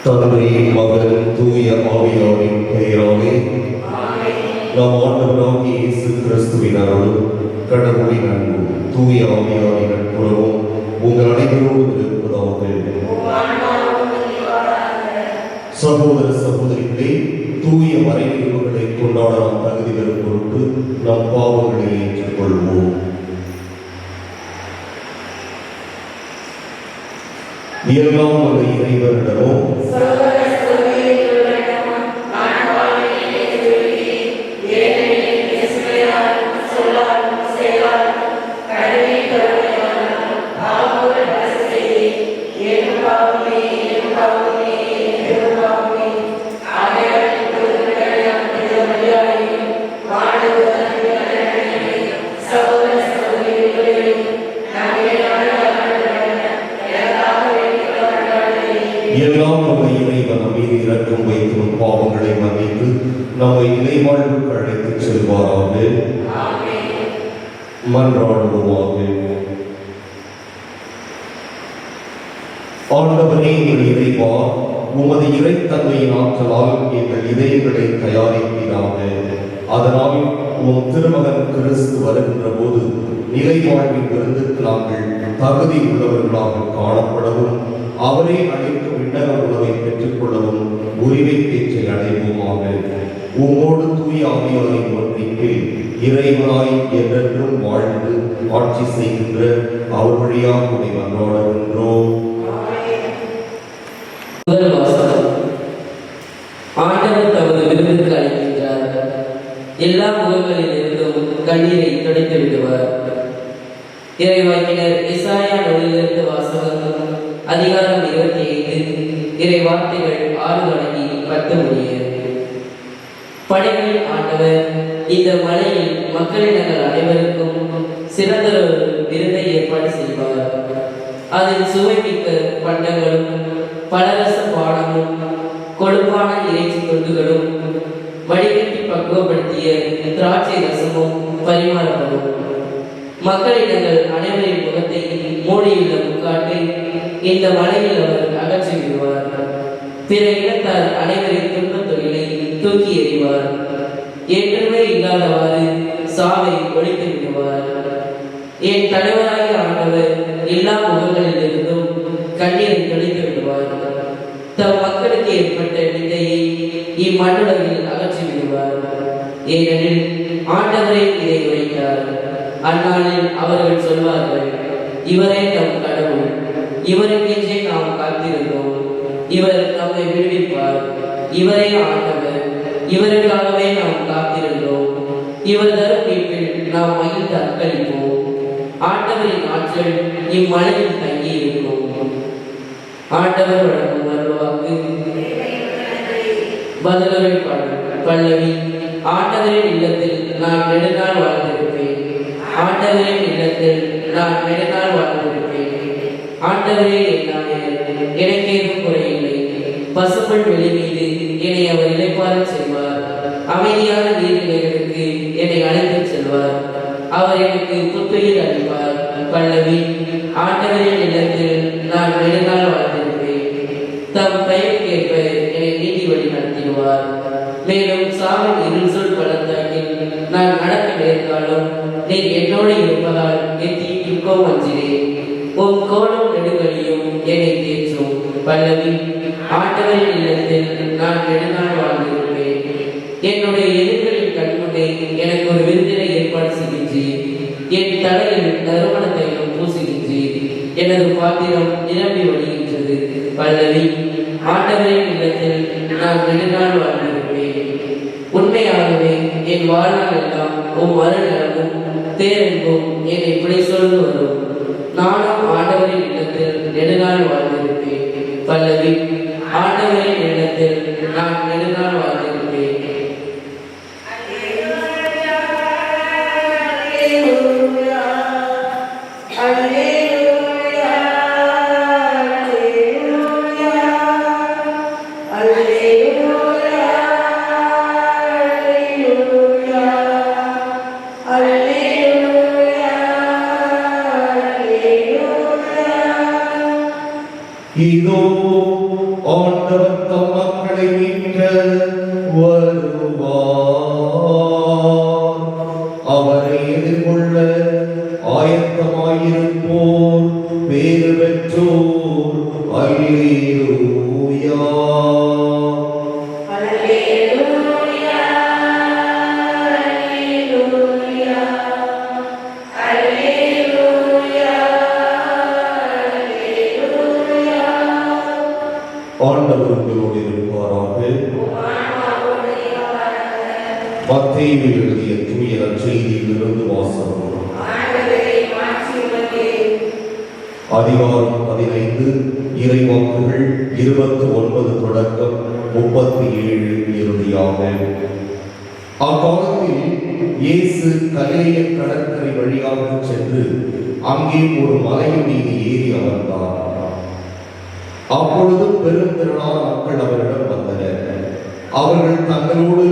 தந்தை மகன் தூய ஆவியாரின் பெயராலே நம் ஆண்டவராகிய இயேசு கிறிஸ்துவின் அருளும் கடவுளின் அன்பும் தூய ஆவியாரின் நட்புறவும் உங்கள் அனைவரோடு இருப்பதாக. சகோதர சகோதரிகளே, தூய மறைநிகழ்வுகளை கொண்டாட நாம் தகுதி பெறும் பொருட்டு நம் பாவங்களை ஏற்றுக்கொள்வோம். எல்லாம் வல்ல இறைவனிடமும் எல்லாம் நம்ம இறைவன் மீது இறக்கம் வைத்து பாவங்களை மன்னித்து நம்மை இறைவாழ்வுக்கு அழைத்து செல்வாராக. மன்றாடுவோமாக. ஆண்டவரே எங்கள் இறைவா, உமது இறைத்தன்மையின் ஆற்றலால் எங்கள் இதயங்களை தயாரிப்பீராக. அதனால் உம் திருமகன் கிறிஸ்து வருகின்ற போது நிலை வாழ்வின் விருந்துக்கு நாங்கள் தகுதி உள்ளவர்களாக காணப்படவும் அவரே அழைத்து விண்ணக உணவை பெற்றுக் கொள்ளவும் உரிமை பேச்சை அடைவோமாக. உம்மோடு தூய ஆவியாரின் ஒன்றிப்பில் இறைவனாய் என்றென்றும் வாழ்ந்து ஆட்சி செய்கின்ற அவர் வழியாக உன்னை மன்றாடுகின்றோம். முதல் வாசகம். ஆண்டவர் தமது விருந்துக்கு அழைக்கின்றார். எல்லா முகங்களில் இருந்தும் கண்ணீரை துடைத்து விடுவார். இறைவாக்கினர் எசாயா நூலிலிருந்து வாசகம். அதிகாரம் 25 இறை வார்த்தைகள் 6 தொடங்கி 10 முடிய. படைகளின் ஆண்டவர் இந்த மலையில் மக்களினங்கள் அனைவருக்கும் சிறந்த விருந்தை ஏற்பாடு செய்வார். அதில் சுவைமிக்க பண்டங்களும் பலரச பானமும் கொழுப்பான இறைச்சி துண்டுகளும் வடிகட்டி பக்குவப்படுத்திய திராட்சை ரசமும் பரிமாறப்படும். மக்களிடங்கள் அனைவரின் முகத்தை மூடியுள்ள முக்காட்டை இந்த மலையில் அவர் அகற்றி விடுவார். பிற இனத்தார் அனைவரின் துன்பத் தொழிலை தூக்கி எறிவார். என்றுமே இல்லாதவாறு சாவை ஒழித்து விடுவார். என் தலைவராகிய ஆண்டவர் எல்லா முகங்களில் இருந்தும் கண்ணீரை தொலைத்து விடுவார். தம் மக்களுக்கு ஏற்பட்ட நிந்தையை இம்மண்ணுலகில் அகற்றி விடுவார். ஏனெனில் ஆண்டவரே இதை உரைத்தார். அந்நாளில் அவர்கள் சொல்வார்கள், இவரே நம் கடவுள், இவருக்கென்றே நாம் காத்திருந்தோம், இவர் நம்மை விடுவிப்பார், இவரே ஆண்டவர், இவருக்காகவே நாம் காத்திருந்தோம், இவர் தரும் வீட்டில் நாம் மகிழ்ந்து அர்ப்பணிப்போம். ஆண்டவரின் ஆற்றல் இம்மலையில் தங்கி இருக்கும். ஆண்டவர் வழங்கும் வருவாக்கு. பதிலுரை பல்லவி. ஆண்டவரின் இல்லத்தில் நான் நெடுநாள் வாழ்ந்திருப்பேன். ஆண்டவரின் இல்லத்தில் நான் நெடுநாள் வாழ்ந்திருப்பேன். ஆண்டவரே என்னாலே எனக்கேதும் குறையில்லை. பசும்புல் வெளி மீது என்னை அவர் இளைப்பாற செய்வார். அமைதியான நீர்நிலைகளுக்கு என்னை அழைத்துச் செல்வார். அவர் எனக்கு புத்துயிர் அளிப்பார். பல்லவி. ஆண்டவரின் இல்லத்தில் நான் நெடுநாள் வாழ்ந்திருப்பேன். தம் பெயருக்கேற்ப என்னை நீதி வழி நடத்திடுவார். மேலும் சாவின் இருள் சொல் பள்ளத்தாக்கில் நான் நடக்க நேர்ந்தாலும் நீர் என்னோடு இருப்பதால் என் தீட்டுக்கோ அஞ்சினேன். உன் கோலும் நெடுங்கலியும் என்னை தேற்றும். பல்லவி. ஆண்டவரின் இல்லத்தில் நான் நெடுநாள் வாழ்ந்திருப்பேன். என்னுடைய எதிர்களின் கண்முன்னே எனக்கு ஒரு விருந்தினை ஏற்பாடு செய்கின்றேன். என் தலையில் நறுமண தைலம் பூசுகின்றேன். எனது பாத்திரம் நிரம்பி வழிகின்றது. பல்லவி. ஆண்டவரின் இல்லத்தில் நான் நெடுநாள் வாழ்ந்திருப்பேன். உண்மையாகவே என் வாழ்நாள் எல்லாம் உம் அருள்நலமும் தேரன்பும் என்னை இப்படி சொல்லு வரும். நானும் ஆண்டவரின் இல்லத்தில் நெடுநாள் வாழ்ந்திருப்பேன். பல்லவி. ஆண்டவரின் இல்லத்தில் நான் நெடுநாள் வாழ்ந்திருப்பேன். இதோ ஆண்டவர் தம் மக்களை மீட்க வருவார். அவரை எதிர்கொள்ள ஆயத்தமாயிருப்போர் பேறு பெற்றோர். அல்லேலூயா. அல்லேலூயா, அல்லேலூயா, அல்லேலூயா, அல்லேலூயா. ஆண்டவர் உங்களோடு இருப்பாராக. மத்தேயு எழுதிய தூய நற்செய்தியிலிருந்து வாசகம். அதிகாரம் 15 இறைவாக்குகள் 29 தொடக்கம் 37 இறுதியாக. அக்காலத்தில் இயேசு கலிலேய கடற்கரை வழியாக சென்று அங்கே ஒரு மலையின் மீது ஏறி அமர்ந்தார். அப்பொழுது பெருந்திரளான மக்கள் அவரிடம் வந்தனர். அவர்கள் தங்களோடு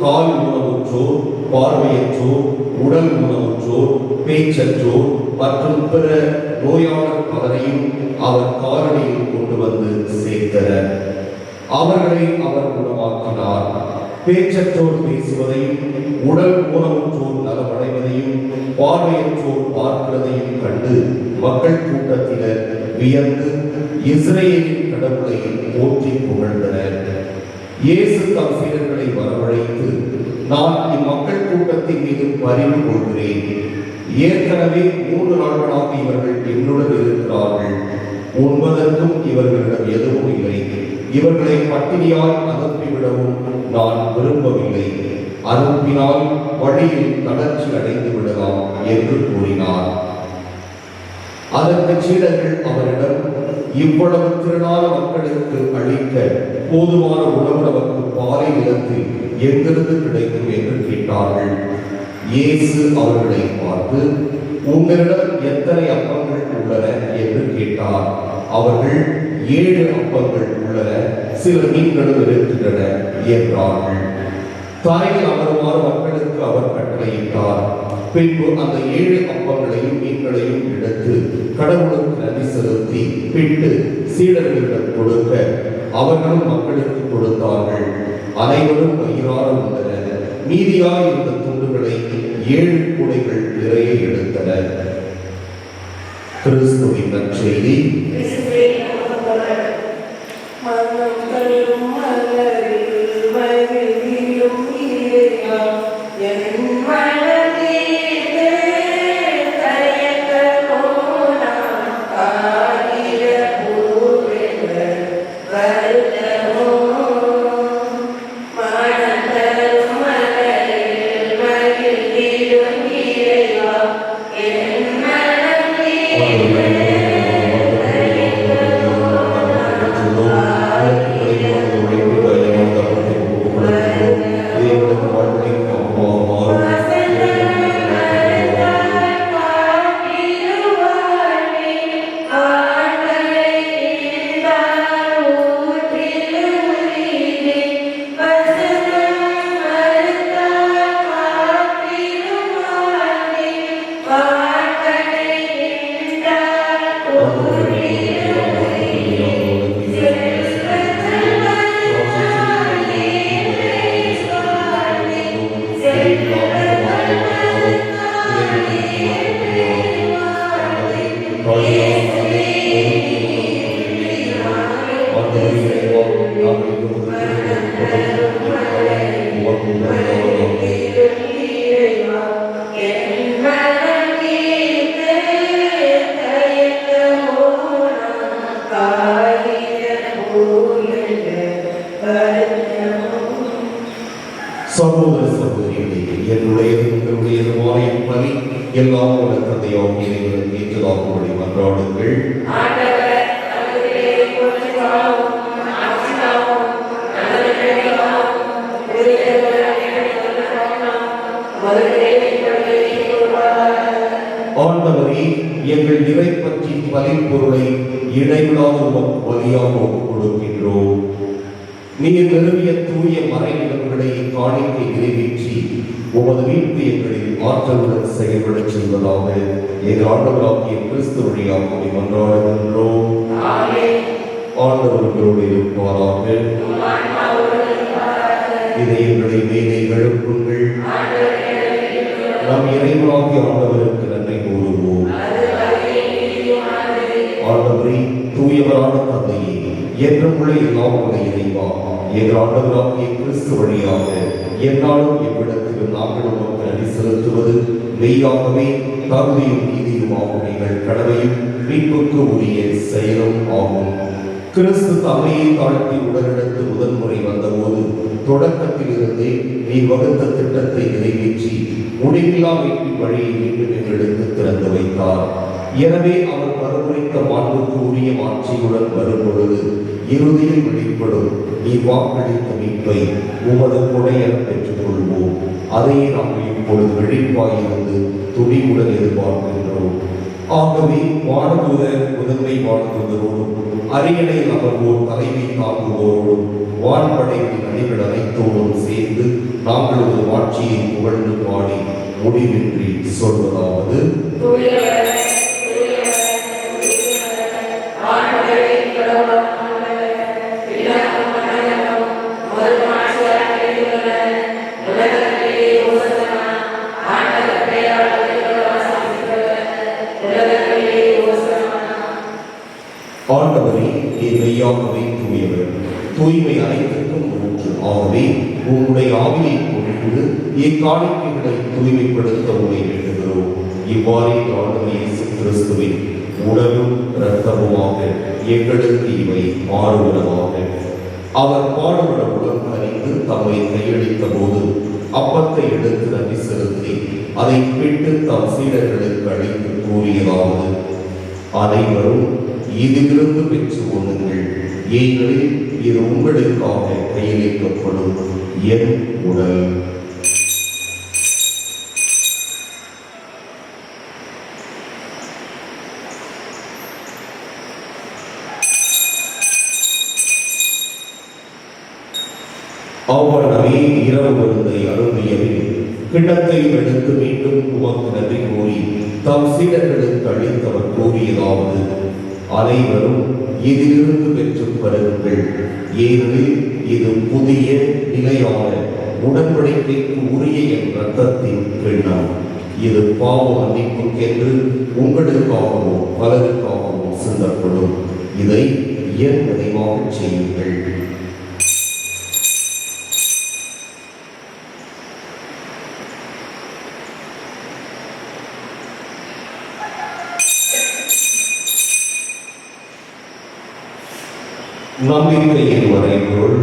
கால் ஊனமுற்றோர், பார்வையற்றோர், உடல் ஊனமுற்றோர், பேச்சற்றோர் மற்றும் பிற நோயாளர் பலரையும் அவர் காலடியில் கொண்டு வந்து சேர்த்தனர். அவர்களை அவர் குணமாக்கினார். பேச்சற்றோர் பேசுவதையும், உடல் ஊனமுற்றோர் நலமடைவதையும், பார்வையற்றோர் பார்க்கிறதையும் கண்டு மக்கள் கூட்டத்தினர் வியந்து இஸ்ரேலின் கடவுளை போற்றி புகழ்ந்தனர். இயேசு தம் சீடர்களை வரவழைத்து, நான் இம்மக்கள் கூட்டத்தின் மீது பரிவு கொள்கிறேன். ஏற்கனவே 3 நாட்களாக இவர்கள் என்னுடன் இருக்கிறார்கள். உண்பதற்கும் இவர்களிடம் எதுவும் இல்லை. இவர்களை பட்டினியால் அனுப்பிவிடவும் நான் விரும்பவில்லை. அனுப்பினால் வழியில் தளர்ச்சி அடைந்து விடலாம் என்று கூறினார். அதற்கு சீடர்கள் அவரிடம், இவ்வளவு திரளான மக்களுக்கு அளிக்க போதுமான உணவு நமக்கு பாலை நிலத்தில் எங்கிருந்து கிடைக்கும் என்று கேட்டார்கள். இயேசு அவர்களை பார்த்து, உங்களிடம் எத்தனை அப்பங்கள் உள்ளன என்று கேட்டார். அவர்கள் 7 அப்பங்கள் உள்ளன, சில மீன்களும் இருக்கின்றன என்றார்கள். தரையில் அமருமாறு மக்களுக்கு அவர் கட்டளையிட்டார். பின்பு அந்த 7 அப்பங்களையும் மீன்களையும் எடுத்து கடவுளுக்கு நன்றி செலுத்தி பிட்டு சீடர்களிடம் கொடுக்க அவர்களும் மக்களுக்கு கொடுத்தார்கள். அனைவரும் வயிறார உண்டனர். மீதியாய் இருந்த துண்டுகளை 7 கூடைகள் நிறைய எடுத்தனர். கிறிஸ்துவின் நற்செய்தி. சகோதர சகோதரிகளே, என்னுடையது உங்களுடையதுமான பலி எல்லாம் உள்ள தந்தையாகிய இறைவனுக்கு ஏற்றதாகும்படி மன்றாடுங்கள். ஆண்டவரே, எங்கள் இறை பற்றி பலி பொருளை இடைவிடாத உமக்கு பலியாக ஒப்புக் கொடுக்கின்றோம். நீர் நிறுவிய தூய மறைநிலங்களை காணிக்கை நிறைவேற்றி உமது மீட்பு எங்களில் ஆற்றலுடன் செயல்படச் செய்வதாக எங்கள் ஆண்டவராகிய கிறிஸ்து வழியாக மன்றாடுகின்றோம். ஆண்டவர் உங்களோடு இருப்பாராக. இதயங்களை மேலே எழுப்புங்கள். நம் இறைவனாகிய ஆண்டவருக்கு நன்றி கூறுவோம். ஆண்டவரே, தூயவரான தந்தையே, என்றுமுள்ள எல்லாம் உள்ள இறைவா, எங்கள் ஆண்டவராகிய கிறிஸ்து வழியாக என்னாலும் எவ்விடத்திலும் நாங்கள் உமக்கு நன்றி செலுத்துவது மெய்யாகவே தகுதியும் நீதியுமாகும் எங்கள் கடமையும் மீட்புக்கு உரிய செயலும் ஆகும். கிறிஸ்து தம்மையை தாழ்த்தி உடனிடத்து முதன்முறை வந்தபோது தொடக்கத்தில் இருந்தே நீ வகுத்த திட்டத்தை நிறைவேற்றி முடிவில்லா மீட்பின் வழியை மீண்டும் எங்களுக்கு திறந்து வைத்தார். எனவே அவர் மறுமுறைத்த மாண்புக்கு உரிய மாட்சியுடன் வரும் பொழுது இறுதியில் வெளிப்படும் நீ வாக்களித்த மீட்பை உமது கொடையென பெற்றுக் கொள்வோம். அதையே நாங்கள் இப்பொழுது வெளிப்பாயிருந்து துணிவுடன் எதிர்பார்க்கின்றோம். ஆகவே வானதூதர் முதன்மை வானதூதரோடும் அரியணையில் அமர்வோர் தலைமை தாங்குவோரோடும் வான்படையின் அணிகள் அனைத்தோடும் சேர்ந்து நாங்கள் ஒரு ஆட்சியை புகழ்ந்து பாடி முடிவின்றி சொல்வதாவது: ஆண்டவரே, நீர் மெய்யாகவே தூயவர், தூய்மை அனைத்திற்கும் ஊற்று. ஆகவே உம்முடைய ஆவியை பொழிந்து இக்காணிக்கைகளை தூய்மைப்படுத்த உம்மை வேண்டுகிறோம். இவ்வாறே ஆண்டவர் இயேசு கிறிஸ்துவின் உடலும் இரத்தமுமாக எங்களுக்கு இவை மாறுவனமாக. அவர் பாடுபட உடல் கனிந்து தம்மை கையளித்த போது அப்பத்தை எடுத்து நன்றி செலுத்தி அதை பிட்டு தம் சீடர்களுக்கு அளித்து கூறியதாவது: அனைவரும் இதிலிருந்து பெற்று கொள்ளுங்கள், ஏனெனில் இது உங்களுக்காக கையளிக்கப்படும் என் உடல். அவ்வளவே இரவு விருந்தை அருந்தியவே கிண்ணத்தை எடுத்து மீண்டும் உமக்கு நன்றி கூறி தம் சீடர்களுக்கு அளித்தவர் கூறியதாவது: அனைவரும் இதிலிருந்து பெற்றுப் பருகுங்கள், ஏனெனில் இது புதிய நிலையான உடன்படிக்கைக்கு உரிய என் இரத்தத்தின் கிண்ணம். இது பாவ மன்னிப்புக்கென்று உங்களுக்காகவும் பலருக்காகவும் சிந்தப்படும். இதை என் நினைவாக செய்யுங்கள். நம்பிக்கையின் வரைபொருள்.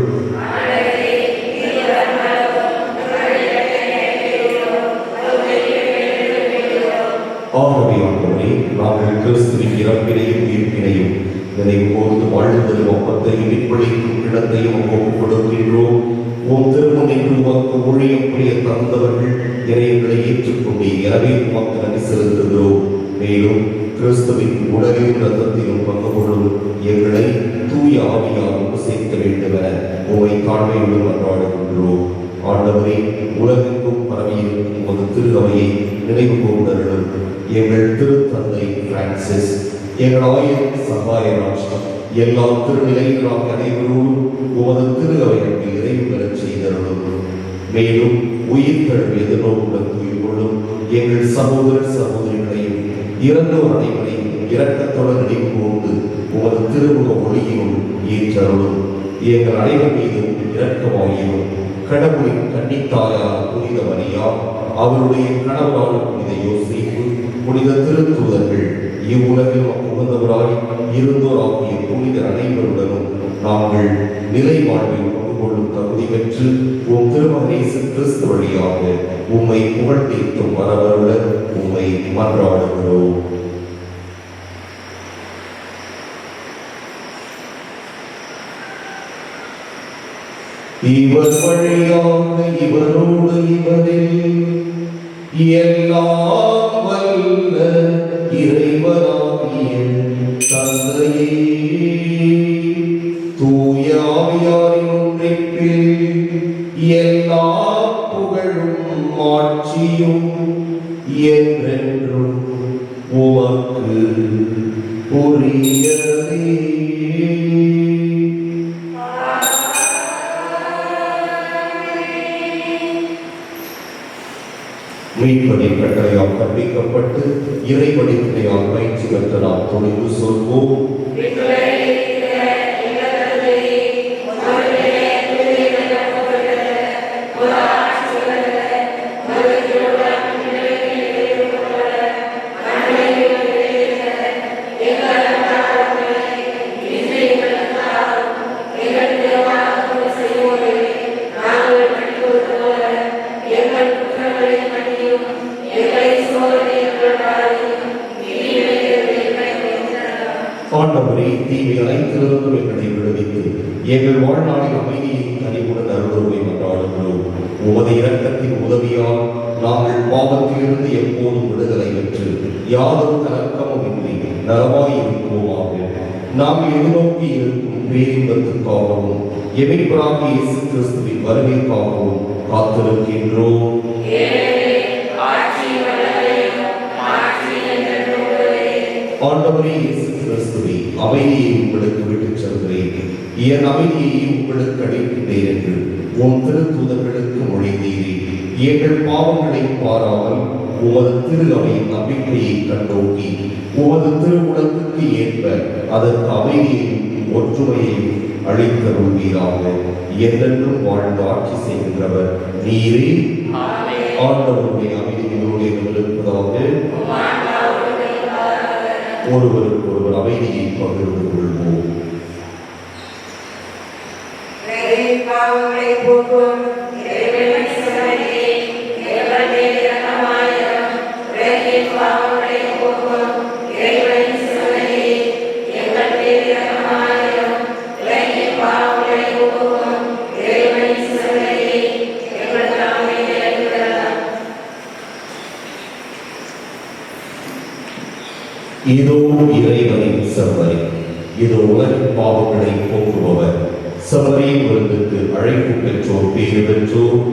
ஆகவே ஆண்டவரே, நாங்கள் கிறிஸ்துவின் இறப்பினையும் உயிர்ப்பினையும் நினைவு கூர்ந்து வாழ்ந்ததில் ஒப்பத்தையும் மீட்பளிக்கும் இடத்தையும் ஒப்புக் கொடுக்கின்றோம். உம் திருமுனைக்கு உமக்கு ஊழியம் புரிய தந்தவர்கள் இறைகளை ஏற்றுக்கொண்டு எனவே உமக்கு நன்றி செலுத்துகிறோம். மேலும் கிறிஸ்துவின் உடலின் இரத்தத்திலும் பங்கு கொள்ளும் எங்களை தூய ஆவியாரும் சேர்க்க வேண்டும் என உம்மை தாழ்மையுடன் மன்றாடுகின்றோம். ஆண்டவரே, உலகெங்கும் பரவியிருக்கும் உமது திரு அவையை நினைவு கூர்ந்தருளும். எங்கள் திருத்தந்தை பிரான்சிஸ், எங்கள் ஆயர் சகாயராஜ், எல்லா திருநிலைகளாக அனைவரோடும் உமது திரு அவைகளுக்கு இறைவு பெறச் செய்தருளும். மேலும் உயிர்த்தெழும் எதிர்நோக்குடன் துயில் கொள்ளும் எங்கள் சகோதர சகோதரிகளையும் இறந்தோர் அனைவரையும் இரக்கத்துடன் நினைவு கூர்ந்து உமது திருமுக ஒளியினுள் ஏற்றருளும். எங்கள் அனைவர் மீதும் இரக்கமாயிரும். கடவுளின் கன்னித்தாயான புனித மரியா, அவருடைய கணவரான புனித யோசேப்பு, புனித திருத்தூதர்கள், இவ்வுலகில் உகந்தவராய் இருந்தோர் ஆகிய புனிதர் அனைவருடனும் நாங்கள் நிலை வாழ்வில் பங்கு கொள்ளும் தகுதி பெற்று உம் திருமகன் இயேசு கிறிஸ்து வழியாக உம்மை புகழ்ந்தேத்தும் வரவருள உம்மை மன்றாடுகிறோம். இவர் வழியாக இவரோடு இவரில் எல்லாம் வல்ல இறைவனாகிய தந்தையே, தூய ஆவியாரின் ஒன்றிப்பில் எல்லா புகழும் ஆட்சியும் என்றென்றும் உமக்கு உரியதே. இறைவடிப்பினையால் பயிற்சி பெற்ற நாம் தொழில் சொல்வோம். ஆண்டவரே, தீமை அனைத்திலிருந்தும் எங்களை விடுவித்து எங்கள் வாழ்நாளில் அமைதியை கனிவுடன் அருளுரை மன்றாடுகிறோம். உமது இரக்கத்தின் உதவியால் நாங்கள் பாவத்திலிருந்து எப்போதும் விடுதலை பெற்று யாதொரு கலக்கமும் இன்றி நலமாய் இருப்போமாக. நாங்கள் எதிர்நோக்கி இருக்கும் பேரின்பத்துக்காகவும் எமைப்பராகிய இயேசு கிறிஸ்துவின் வருகைக்காகவும் காத்திருக்கின்றோம். ஆண்டவரே இயேசு கிறிஸ்துவே, அமைதியை உங்களுக்கு விட்டுச் செல்கிறேன், என் அமைதியை உங்களுக்கு அளிக்கின்றேன் என்று உம் திருத்தூதர்களுக்கு மொழிந்தீரே. எங்கள் பாவங்களை பாராமல் உமது திரு அவையின் நம்பிக்கையை கண்டோக்கி உமது திருவுடலுக்கு ஏற்ப அதற்கு அமைதியையும் ஒற்றுமையையும் அளித்தருள்வீராக. என்றென்றும் வாழ்ந்து ஆட்சி செய்கின்றவர் நீரே. ஆண்டவருடைய அமைதியோடு இருப்பதாக. ஒருவருக்கு ஒருவர் அமைதியை பகிர்ந்து கொள்வோம். இதோ இறைவனின் செம்மறி, இதோ உலகின் பாவங்களை போக்குபவர். செம்மறியின் விருந்துக்கு அழைப்பு பெற்றோர் பேறு பெற்றோர்.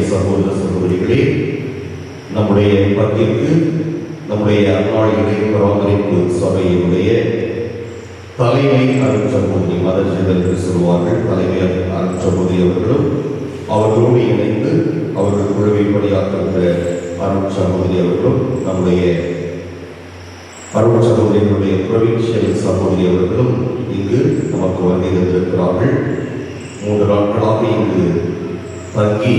சகோதர சகோதரிகளே, நம்முடைய பங்கிற்கு நம்முடைய அன்னாள் இறை பராமரிப்பு சபையினுடைய தலைமை அருட்சகோதரி மதர்ஜிகள் என்று சொல்வார்கள். தலைமை அருட்சகோதரி அவர்களும் அவர்களோடு இணைந்து அவர்கள் குழுவை பணியாற்றுகிற அருட்சகோதரி அவர்களும் நம்முடைய அருட்சகோதரிகளுடைய புரொவின்சியல் சகோதரி அவர்களும் இங்கு நமக்கு வருகை தந்திருக்கிறார்கள். 3 நாட்களாக இங்கு தங்கி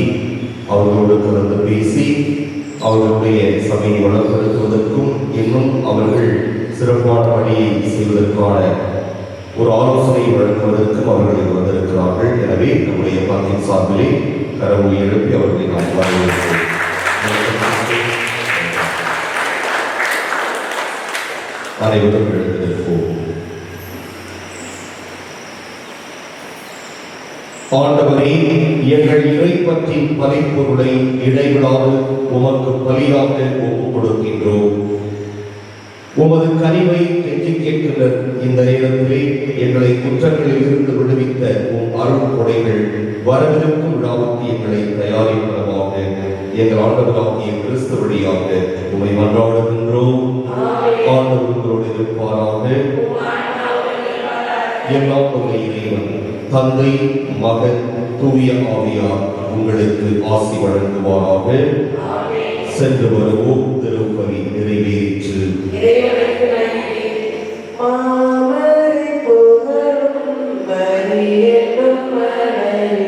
அவர்களோடு கலந்து பேசி அவர்களுடைய சபையை வளர்த்தெடுக்குவதற்கும் இன்னும் அவர்கள் சிறப்பான பணியை செய்வதற்கான ஒரு ஆலோசனை வழங்குவதற்கும் அவர்கள் வந்திருக்கிறார்கள். எனவே நம்முடைய பங்கின் சார்பிலே கரவொலி எழுப்பி அவர்களை நாம் வரவேற்கிறோம். அனைவரும் எழுந்திருப்போம். ஆண்டவரே, எங்கள் இறைப்பற்றின் பலிப்பொருளை இடைவிடாது உமக்கு பலியாக ஒப்புக் கொடுக்கின்றோம். உமது கனிவை கெஞ்சி கேட்கின்ற இந்த நேரத்திலே எங்களை குற்றங்களில் இருந்து விடுவித்த உம் அருள் கொடைகள் வரவிருக்கும் விழாவுக்கு எங்களை தயாரிப்பதாக எங்கள் ஆண்டவராகிய கிறிஸ்து வழியாக உம்மை மன்றாடுகின்றோம். ஆண்டவர் உங்களோடு இருப்பாராக. எல்லாம் உள்ள இறைவன் தந்தை, மகன், தூய ஆவியார் உங்களுக்கு ஆசி வழங்குவாராக. சென்று வருவோம். திருப்பலி நிறைவேற்று. இறைவனுக்கு நன்றி. மாமரை புகழும் பரியேற்றும் மலரே,